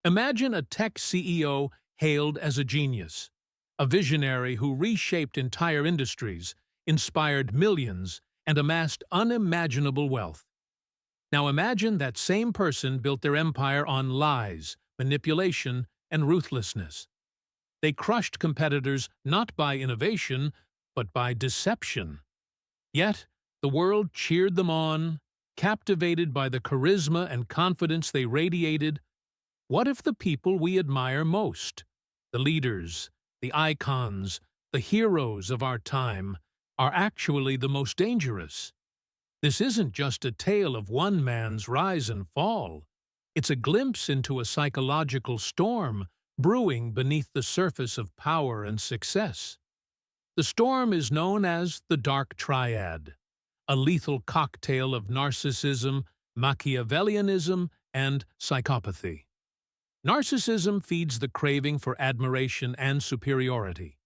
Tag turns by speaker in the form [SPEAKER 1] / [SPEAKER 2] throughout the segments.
[SPEAKER 1] Imagine a tech CEO hailed as a genius, a visionary who reshaped entire industries, inspired millions, and amassed unimaginable wealth. Now imagine that same person built their empire on lies, manipulation, and ruthlessness. They crushed competitors not by innovation, but by deception. Yet, the world cheered them on, captivated by the charisma and confidence they radiated. What if the people we admire most, the leaders, the icons, the heroes of our time, are actually the most dangerous? This isn't just a tale of one man's rise and fall. It's a glimpse into a psychological storm brewing beneath the surface of power and success. The storm is known as the Dark Triad, a lethal cocktail of narcissism, Machiavellianism, and psychopathy. Narcissism feeds the craving for admiration and superiority.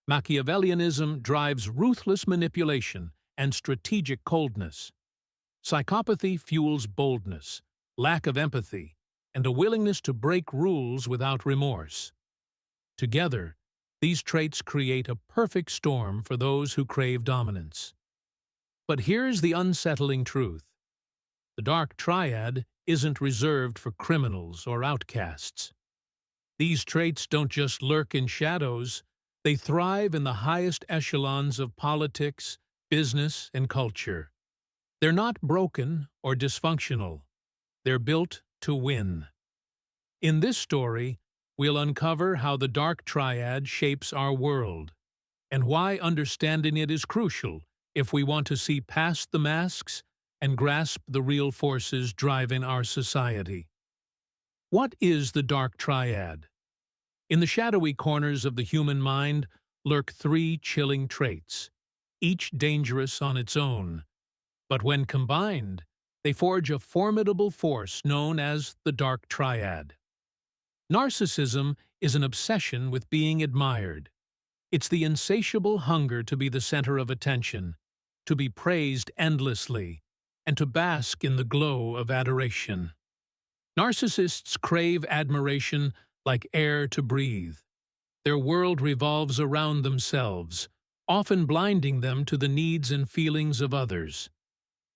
[SPEAKER 1] Machiavellianism drives ruthless manipulation and strategic coldness. Psychopathy fuels boldness, lack of empathy, and a willingness to break rules without remorse. Together, these traits create a perfect storm for those who crave dominance. But here's the unsettling truth. The Dark Triad isn't reserved for criminals or outcasts. These traits don't just lurk in shadows, they thrive in the highest echelons of politics, business, and culture. They're not broken or dysfunctional. They're built to win. In this story, we'll uncover how the Dark Triad shapes our world, and why understanding it is crucial if we want to see past the masks and grasp the real forces driving our society. What is the Dark Triad? In the shadowy corners of the human mind lurk three chilling traits, each dangerous on its own. But when combined, they forge a formidable force known as the Dark Triad. Narcissism is an obsession with being admired. It's the insatiable hunger to be the center of attention, to be praised endlessly, and to bask in the glow of adoration. Narcissists crave admiration like air to breathe. Their world revolves around themselves, often blinding them to the needs and feelings of others.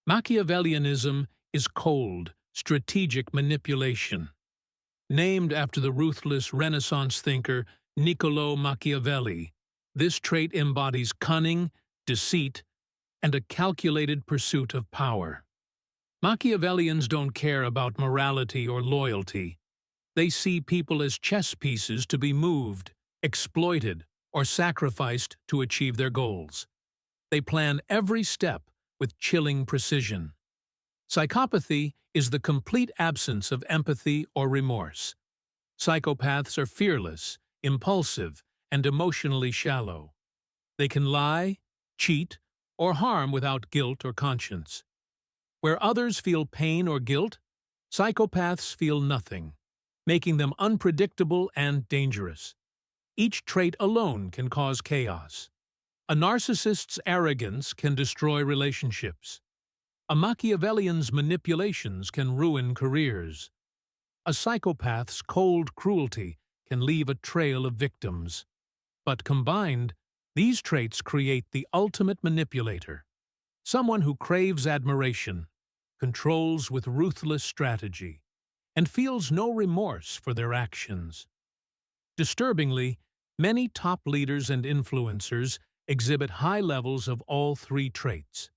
[SPEAKER 1] Machiavellianism is cold, strategic manipulation. Named after the ruthless Renaissance thinker Niccolò Machiavelli, this trait embodies cunning, deceit, and a calculated pursuit of power. Machiavellians don't care about morality or loyalty. They see people as chess pieces to be moved, exploited, or sacrificed to achieve their goals. They plan every step with chilling precision. Psychopathy is the complete absence of empathy or remorse. Psychopaths are fearless, impulsive, and emotionally shallow. They can lie, cheat, or harm without guilt or conscience. Where others feel pain or guilt, psychopaths feel nothing, making them unpredictable and dangerous. Each trait alone can cause chaos. A narcissist's arrogance can destroy relationships. A Machiavellian's manipulations can ruin careers. A psychopath's cold cruelty can leave a trail of victims. But combined, these traits create the ultimate manipulator, someone who craves admiration, controls with ruthless strategy, and feels no remorse for their actions. Disturbingly, many top leaders and influencers exhibit high levels of all three traits.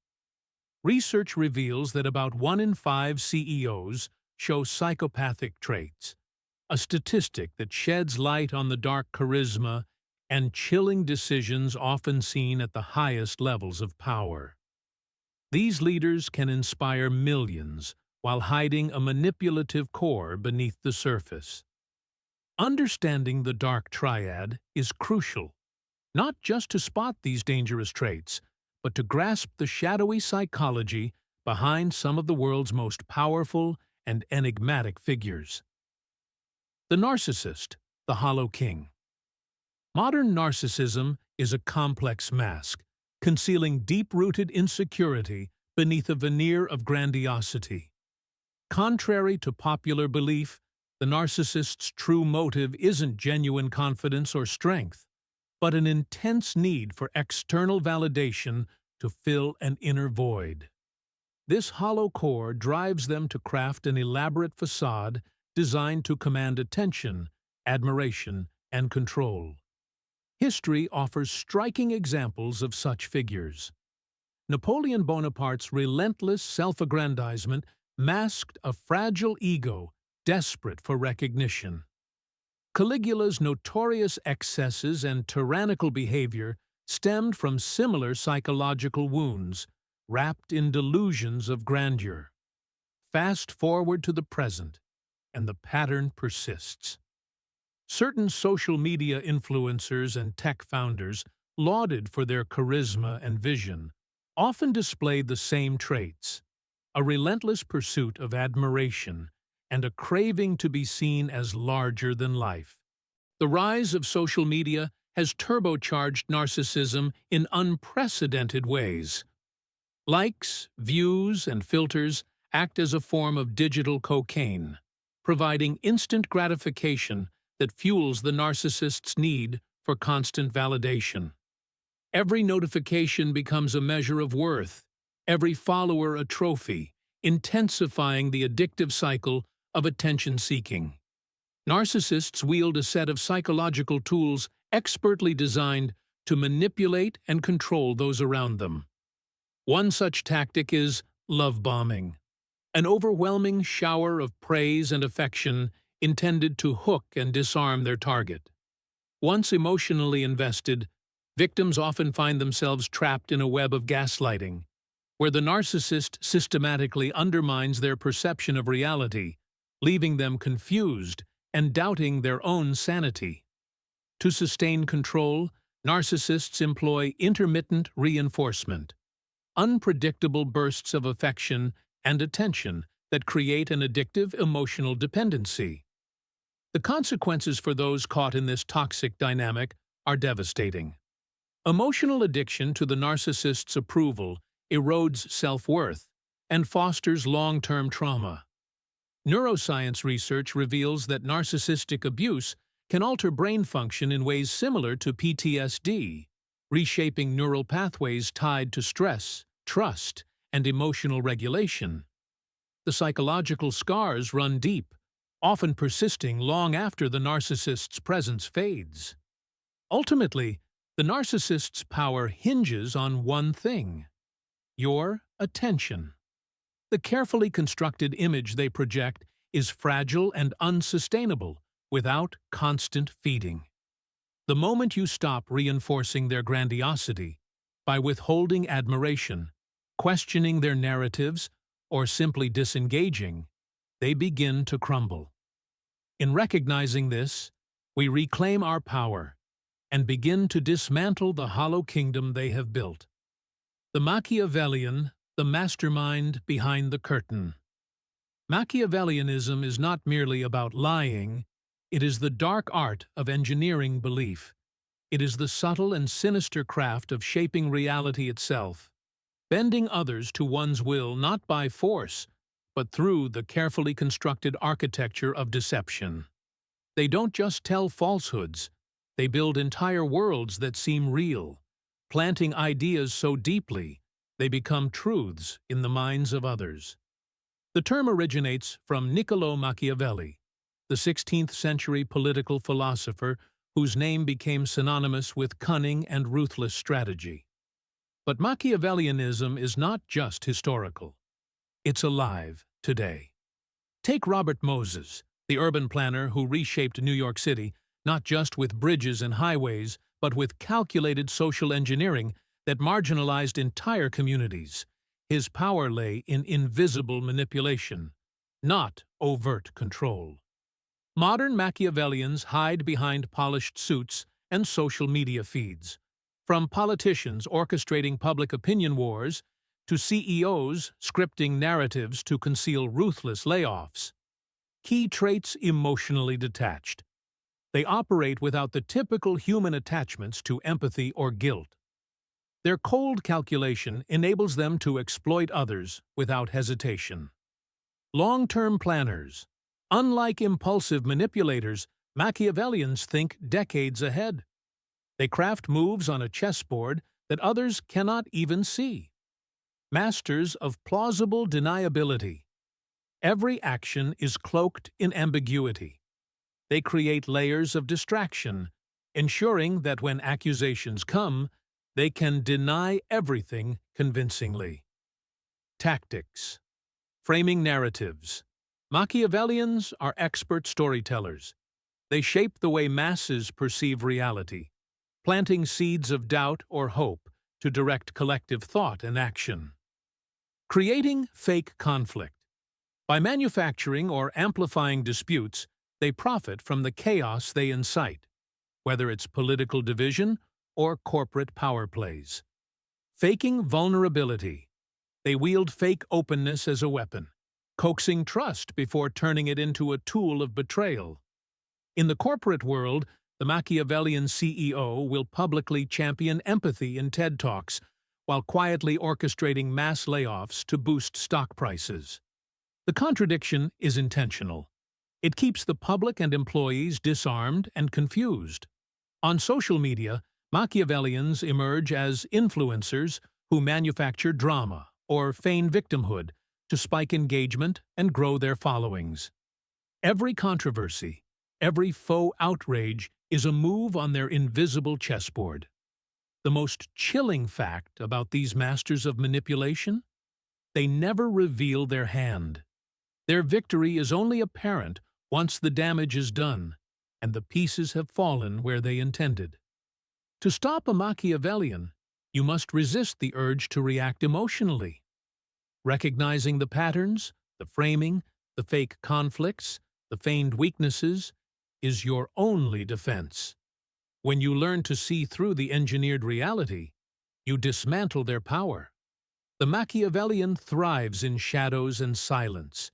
[SPEAKER 1] Research reveals that about 1 in 5 CEOs show psychopathic traits, a statistic that sheds light on the dark charisma and chilling decisions often seen at the highest levels of power. These leaders can inspire millions while hiding a manipulative core beneath the surface. Understanding the Dark Triad is crucial, not just to spot these dangerous traits, but to grasp the shadowy psychology behind some of the world's most powerful and enigmatic figures. The narcissist, the Hollow King. Modern narcissism is a complex mask, concealing deep-rooted insecurity beneath a veneer of grandiosity. Contrary to popular belief, The narcissist's true motive isn't genuine confidence or strength, but an intense need for external validation to fill an inner void. This hollow core drives them to craft an elaborate facade designed to command attention, admiration, and control. History offers striking examples of such figures. Napoleon Bonaparte's relentless self-aggrandizement masked a fragile ego desperate for recognition. Caligula's notorious excesses and tyrannical behavior stemmed from similar psychological wounds, wrapped in delusions of grandeur. Fast forward to the present, and the pattern persists. Certain social media influencers and tech founders, lauded for their charisma and vision, often display the same traits: a relentless pursuit of admiration and a craving to be seen as larger than life. The rise of social media has turbocharged narcissism in unprecedented ways. Likes, views, and filters act as a form of digital cocaine, providing instant gratification that fuels the narcissist's need for constant validation. Every notification becomes a measure of worth, every follower a trophy, intensifying the addictive cycle of attention-seeking. Narcissists wield a set of psychological tools expertly designed to manipulate and control those around them. One such tactic is love bombing, an overwhelming shower of praise and affection intended to hook and disarm their target. Once emotionally invested, victims often find themselves trapped in a web of gaslighting, where the narcissist systematically undermines their perception of reality, leaving them confused and doubting their own sanity. To sustain control, narcissists employ intermittent reinforcement, unpredictable bursts of affection and attention that create an addictive emotional dependency. The consequences for those caught in this toxic dynamic are devastating. Emotional addiction to the narcissist's approval erodes self-worth and fosters long-term trauma. Neuroscience research reveals that narcissistic abuse can alter brain function in ways similar to PTSD, reshaping neural pathways tied to stress, trust, and emotional regulation. The psychological scars run deep, often persisting long after the narcissist's presence fades. Ultimately, the narcissist's power hinges on one thing: your attention. The carefully constructed image they project is fragile and unsustainable without constant feeding. The moment you stop reinforcing their grandiosity by withholding admiration, questioning their narratives, or simply disengaging, they begin to crumble. In recognizing this, we reclaim our power and begin to dismantle the hollow kingdom they have built. The Machiavellian, the mastermind behind the curtain. Machiavellianism is not merely about lying, it is the dark art of engineering belief. It is the subtle and sinister craft of shaping reality itself, bending others to one's will not by force, but through the carefully constructed architecture of deception. They don't just tell falsehoods, they build entire worlds that seem real, planting ideas so deeply they become truths in the minds of others. The term originates from Niccolò Machiavelli, the 16th-century political philosopher whose name became synonymous with cunning and ruthless strategy. But Machiavellianism is not just historical. It's alive today. Take Robert Moses, the urban planner who reshaped New York City, not just with bridges and highways, but with calculated social engineering that marginalized entire communities. His power lay in invisible manipulation, not overt control. Modern Machiavellians hide behind polished suits and social media feeds. From politicians orchestrating public opinion wars to CEOs scripting narratives to conceal ruthless layoffs. Key traits: emotionally detached. They operate without the typical human attachments to empathy or guilt. Their cold calculation enables them to exploit others without hesitation. Long-term planners. Unlike impulsive manipulators, Machiavellians think decades ahead. They craft moves on a chessboard that others cannot even see. Masters of plausible deniability. Every action is cloaked in ambiguity. They create layers of distraction, ensuring that when accusations come, they can deny everything convincingly. Tactics. Framing narratives. Machiavellians are expert storytellers. They shape the way masses perceive reality, planting seeds of doubt or hope to direct collective thought and action. Creating fake conflict. By manufacturing or amplifying disputes, they profit from the chaos they incite, whether it's political division or corporate power plays. Faking vulnerability. They wield fake openness as a weapon, coaxing trust before turning it into a tool of betrayal. In the corporate world, the Machiavellian CEO will publicly champion empathy in TED Talks, while quietly orchestrating mass layoffs to boost stock prices. The contradiction is intentional. It keeps the public and employees disarmed and confused. On social media, Machiavellians emerge as influencers who manufacture drama or feign victimhood to spike engagement and grow their followings. Every controversy, every faux outrage is a move on their invisible chessboard. The most chilling fact about these masters of manipulation? They never reveal their hand. Their victory is only apparent once the damage is done and the pieces have fallen where they intended. To stop a Machiavellian, you must resist the urge to react emotionally. Recognizing the patterns, the framing, the fake conflicts, the feigned weaknesses, is your only defense. When you learn to see through the engineered reality, you dismantle their power. The Machiavellian thrives in shadows and silence.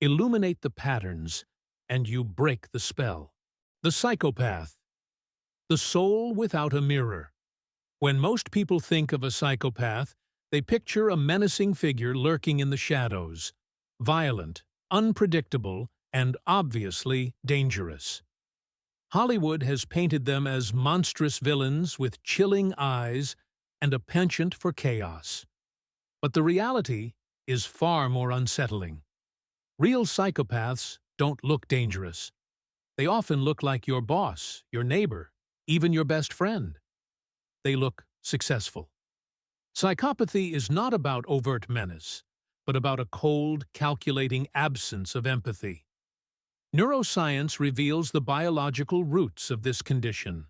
[SPEAKER 1] Illuminate the patterns, and you break the spell. The psychopath. The soul without a mirror. When most people think of a psychopath, they picture a menacing figure lurking in the shadows, violent, unpredictable, and obviously dangerous. Hollywood has painted them as monstrous villains with chilling eyes and a penchant for chaos. But the reality is far more unsettling. Real psychopaths don't look dangerous. They often look like your boss, your neighbor, even your best friend. They look successful. Psychopathy is not about overt menace, but about a cold, calculating absence of empathy. Neuroscience reveals the biological roots of this condition.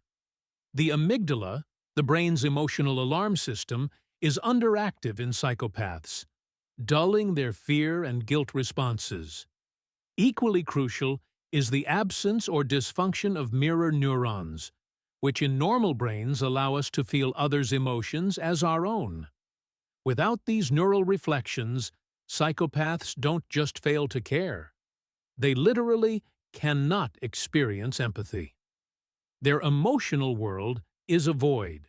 [SPEAKER 1] The amygdala, the brain's emotional alarm system, is underactive in psychopaths, dulling their fear and guilt responses. Equally crucial is the absence or dysfunction of mirror neurons, which in normal brains allow us to feel others' emotions as our own. Without these neural reflections, psychopaths don't just fail to care. They literally cannot experience empathy. Their emotional world is a void.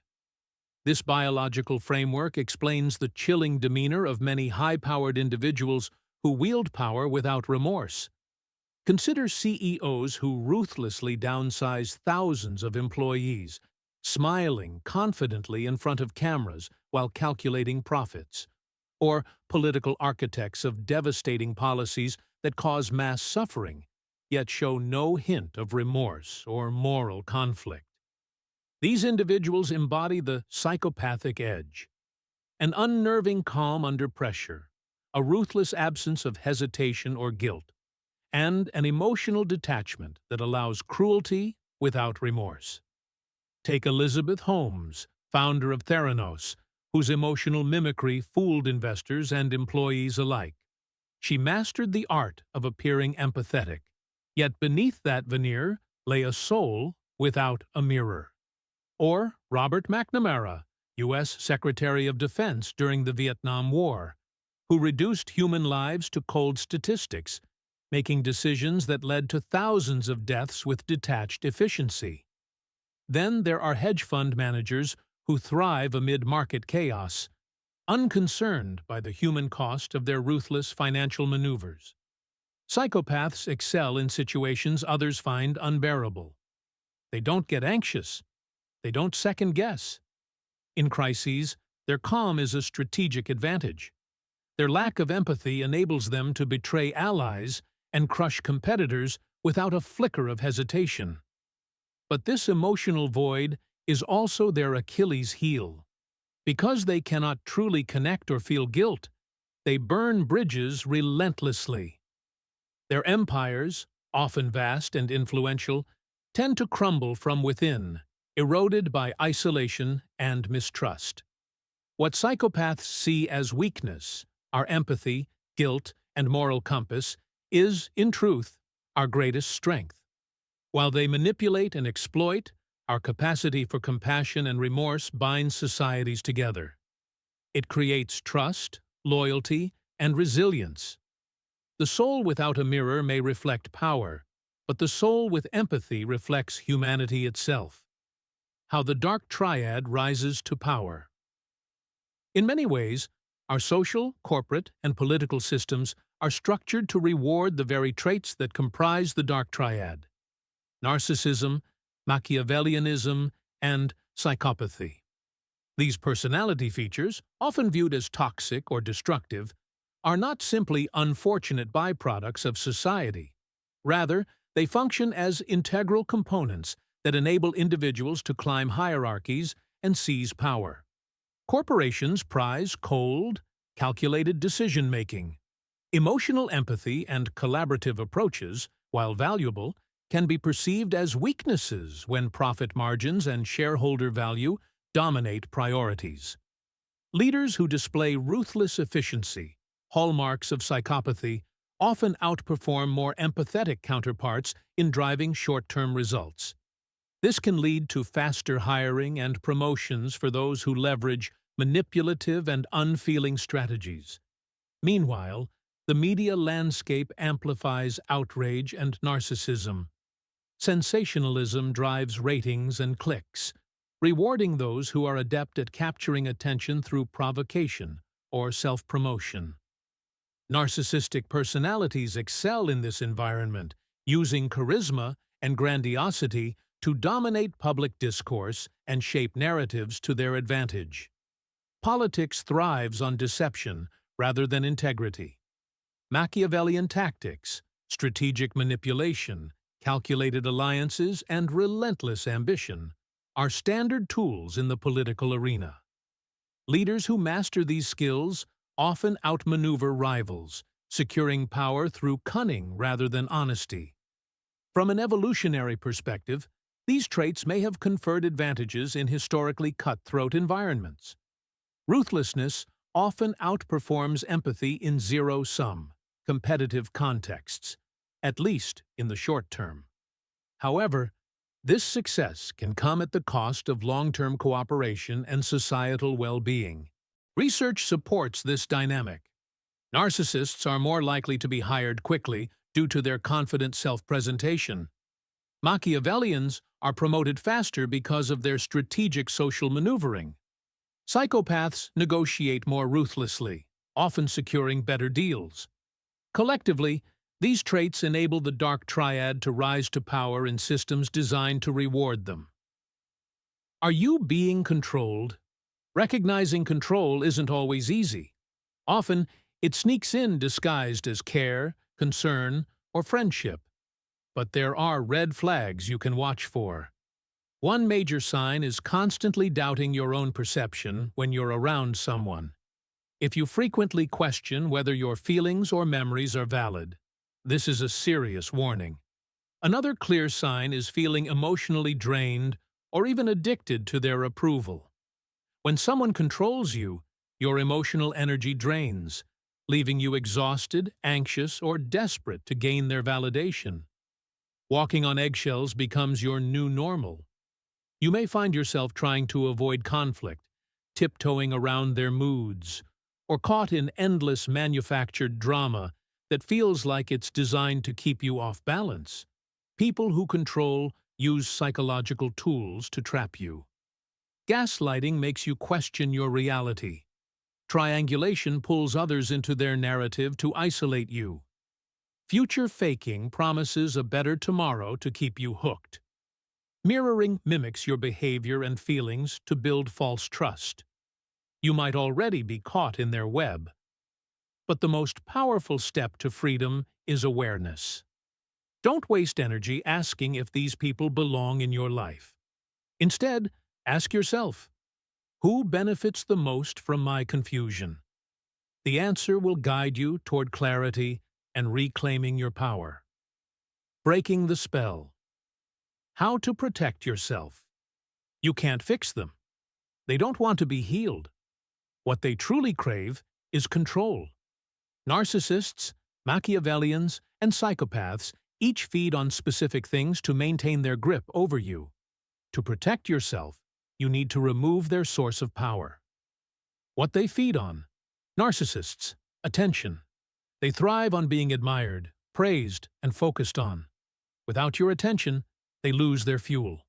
[SPEAKER 1] This biological framework explains the chilling demeanor of many high-powered individuals who wield power without remorse. Consider CEOs who ruthlessly downsize thousands of employees, smiling confidently in front of cameras while calculating profits, or political architects of devastating policies that cause mass suffering, yet show no hint of remorse or moral conflict. These individuals embody the psychopathic edge, an unnerving calm under pressure, a ruthless absence of hesitation or guilt, and an emotional detachment that allows cruelty without remorse. Take Elizabeth Holmes, founder of Theranos, whose emotional mimicry fooled investors and employees alike. She mastered the art of appearing empathetic, yet beneath that veneer lay a soul without a mirror. Or Robert McNamara, U.S. Secretary of Defense during the Vietnam War, who reduced human lives to cold statistics, making decisions that led to thousands of deaths with detached efficiency. Then there are hedge fund managers who thrive amid market chaos, unconcerned by the human cost of their ruthless financial maneuvers. Psychopaths excel in situations others find unbearable. They don't get anxious. They don't second-guess. In crises, their calm is a strategic advantage. Their lack of empathy enables them to betray allies and crush competitors without a flicker of hesitation. But this emotional void is also their Achilles heel. Because they cannot truly connect or feel guilt, they burn bridges relentlessly. Their empires, often vast and influential, tend to crumble from within, eroded by isolation and mistrust. What psychopaths see as weakness, our empathy, guilt, and moral compass, is, in truth, our greatest strength. While they manipulate and exploit, our capacity for compassion and remorse binds societies together. It creates trust, loyalty, and resilience. The soul without a mirror may reflect power, but the soul with empathy reflects humanity itself. How the Dark Triad rises to power. In many ways, our social, corporate, and political systems are structured to reward the very traits that comprise the Dark Triad: narcissism, Machiavellianism, and psychopathy. These personality features, often viewed as toxic or destructive, are not simply unfortunate byproducts of society. Rather, they function as integral components that enable individuals to climb hierarchies and seize power. Corporations prize cold, calculated decision-making. Emotional empathy and collaborative approaches, while valuable, can be perceived as weaknesses when profit margins and shareholder value dominate priorities. Leaders who display ruthless efficiency, hallmarks of psychopathy, often outperform more empathetic counterparts in driving short-term results. This can lead to faster hiring and promotions for those who leverage manipulative and unfeeling strategies. Meanwhile, the media landscape amplifies outrage and narcissism. Sensationalism drives ratings and clicks, rewarding those who are adept at capturing attention through provocation or self-promotion. Narcissistic personalities excel in this environment, using charisma and grandiosity to dominate public discourse and shape narratives to their advantage. Politics thrives on deception rather than integrity. Machiavellian tactics, strategic manipulation, calculated alliances, and relentless ambition are standard tools in the political arena. Leaders who master these skills often outmaneuver rivals, securing power through cunning rather than honesty. From an evolutionary perspective, these traits may have conferred advantages in historically cutthroat environments. Ruthlessness often outperforms empathy in zero-sum, competitive contexts, at least in the short term. However, this success can come at the cost of long-term cooperation and societal well-being. Research supports this dynamic. Narcissists are more likely to be hired quickly due to their confident self-presentation. Machiavellians are promoted faster because of their strategic social maneuvering. Psychopaths negotiate more ruthlessly, often securing better deals. Collectively, these traits enable the Dark Triad to rise to power in systems designed to reward them. Are you being controlled? Recognizing control isn't always easy. Often, it sneaks in disguised as care, concern, or friendship. But there are red flags you can watch for. One major sign is constantly doubting your own perception when you're around someone. If you frequently question whether your feelings or memories are valid, this is a serious warning. Another clear sign is feeling emotionally drained or even addicted to their approval. When someone controls you, your emotional energy drains, leaving you exhausted, anxious, or desperate to gain their validation. Walking on eggshells becomes your new normal. You may find yourself trying to avoid conflict, tiptoeing around their moods, or caught in endless manufactured drama that feels like it's designed to keep you off balance. People who control use psychological tools to trap you. Gaslighting makes you question your reality. Triangulation pulls others into their narrative to isolate you. Future faking promises a better tomorrow to keep you hooked. Mirroring mimics your behavior and feelings to build false trust. You might already be caught in their web. But the most powerful step to freedom is awareness. Don't waste energy asking if these people belong in your life. Instead, ask yourself, who benefits the most from my confusion? The answer will guide you toward clarity and reclaiming your power. Breaking the spell. How to protect yourself. You can't fix them. They don't want to be healed. What they truly crave is control. Narcissists, Machiavellians, and psychopaths each feed on specific things to maintain their grip over you. To protect yourself, you need to remove their source of power. What they feed on. Narcissists, attention. They thrive on being admired, praised, and focused on. Without your attention, they lose their fuel.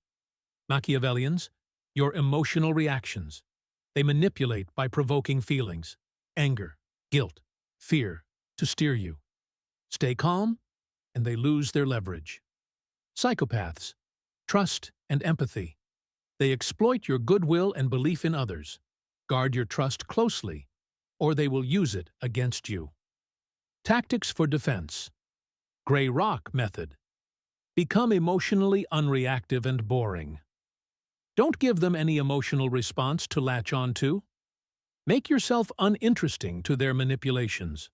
[SPEAKER 1] Machiavellians, your emotional reactions. They manipulate by provoking feelings, anger, guilt, fear, to steer you. Stay calm, and they lose their leverage. Psychopaths, trust and empathy. They exploit your goodwill and belief in others. Guard your trust closely, or they will use it against you. Tactics for defense. Gray rock method. Become emotionally unreactive and boring. Don't give them any emotional response to latch onto. Make yourself uninteresting to their manipulations.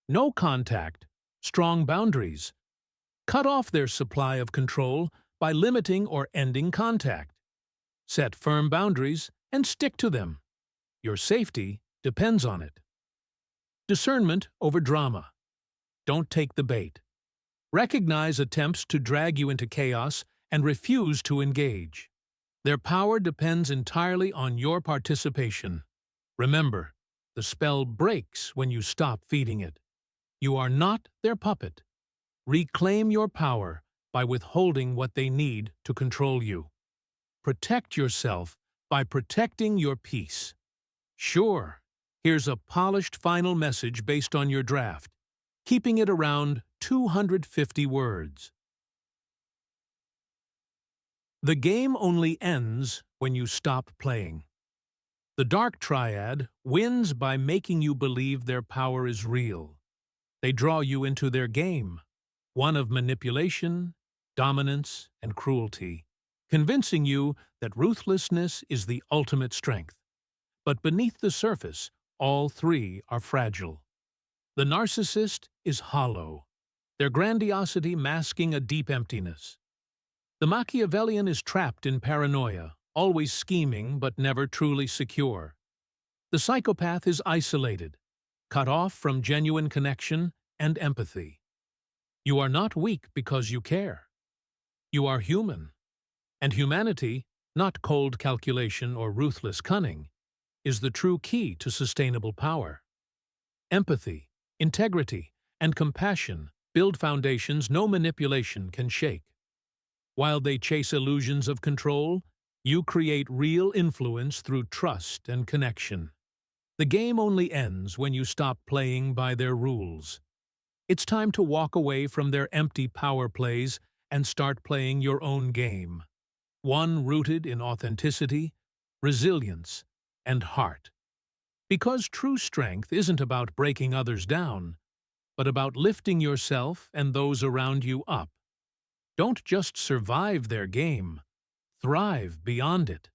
[SPEAKER 1] No contact, strong boundaries. Cut off their supply of control by limiting or ending contact. Set firm boundaries and stick to them. Your safety depends on it. Discernment over drama. Don't take the bait. Recognize attempts to drag you into chaos and refuse to engage. Their power depends entirely on your participation. Remember, the spell breaks when you stop feeding it. You are not their puppet. Reclaim your power by withholding what they need to control you. Protect yourself by protecting your peace. Sure, here's a polished final message based on your draft, keeping it around 250 words. The game only ends when you stop playing. The Dark Triad wins by making you believe their power is real. They draw you into their game, one of manipulation, dominance, and cruelty, convincing you that ruthlessness is the ultimate strength. But beneath the surface, all three are fragile. The narcissist is hollow, their grandiosity masking a deep emptiness. The Machiavellian is trapped in paranoia, always scheming but never truly secure. The psychopath is isolated, cut off from genuine connection and empathy. You are not weak because you care. You are human. And humanity, not cold calculation or ruthless cunning, is the true key to sustainable power. Empathy, integrity, and compassion build foundations no manipulation can shake. While they chase illusions of control, you create real influence through trust and connection. The game only ends when you stop playing by their rules. It's time to walk away from their empty power plays and start playing your own game. One rooted in authenticity, resilience, and heart. Because true strength isn't about breaking others down, but about lifting yourself and those around you up. Don't just survive their game, thrive beyond it.